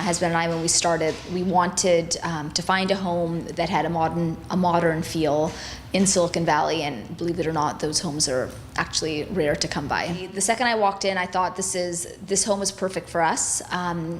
husband and I, when we started, we wanted to find a home that had a modern feel in Silicon Valley, and believe it or not, those homes are actually rare to come by. The second I walked in, I thought this home is perfect for us.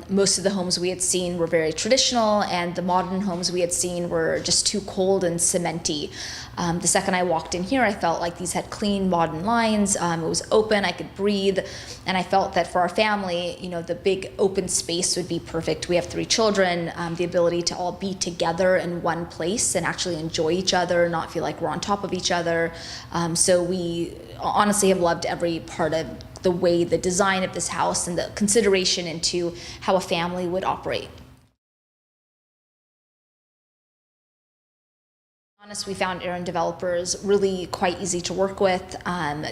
Most of the homes we had seen were very traditional, and the modern homes we had seen were just too cold and cementy. The second I walked in here, I felt like these had clean, modern lines. It was open, I could breathe, and I felt that for our family, the big open space would be perfect. We have 3 children, the ability to all be together in one place and actually enjoy each other, not feel like we're on top of each other. So we honestly have loved every part of the design of this house and the consideration into how a family would operate. We found Aaron developers really quite easy to work with.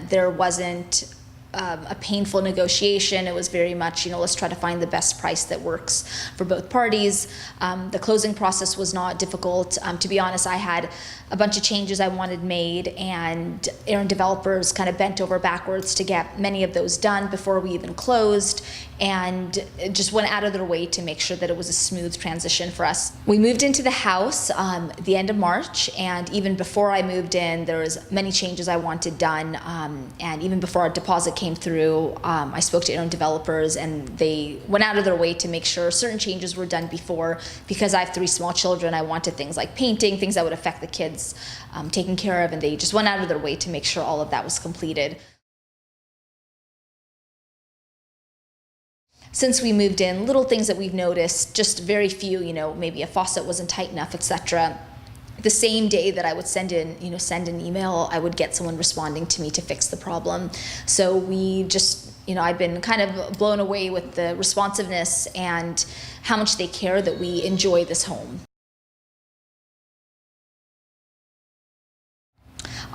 There wasn't a painful negotiation. It was very much, let's try to find the best price that works for both parties. The closing process was not difficult. To be honest, I had a bunch of changes I wanted made, and Aaron developers kind of bent over backwards to get many of those done before we even closed, and just went out of their way to make sure that it was a smooth transition for us. We moved into the house the end of March, and even before I moved in, there was many changes I wanted done, and even before our deposit came through, I spoke to Aaron developers, and they went out of their way to make sure certain changes were done before. Because I have 3 small children, I wanted things like painting, things that would affect the kids taken care of, and they just went out of their way to make sure all of that was completed. Since we moved in, little things that we've noticed, just very few, maybe a faucet wasn't tight enough, etc. The same day that I would send an email, I would get someone responding to me to fix the problem. So we just, I've been kind of blown away with the responsiveness and how much they care that we enjoy this home.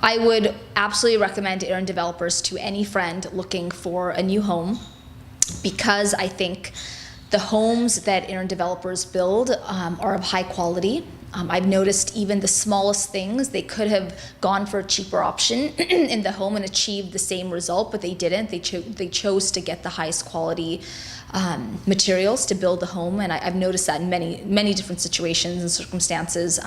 I would absolutely recommend Aaron developers to any friend looking for a new home, because I think the homes that Aaron developers build are of high quality. I've noticed even the smallest things, they could have gone for a cheaper option in the home and achieved the same result, but they didn't. They chose to get the highest quality materials to build the home, and I've noticed that in many different situations and circumstances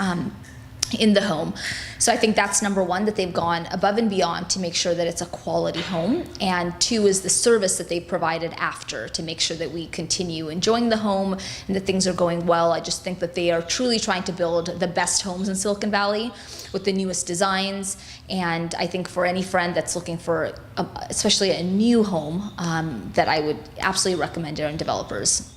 in the home. So I think that's number 1, that they've gone above and beyond to make sure that it's a quality home. And 2 is the service that they've provided after to make sure that we continue enjoying the home and that things are going well. I just think that they are truly trying to build the best homes in Silicon Valley with the newest designs. And I think for any friend that's looking for especially a new home, that I would absolutely recommend Aaron developers.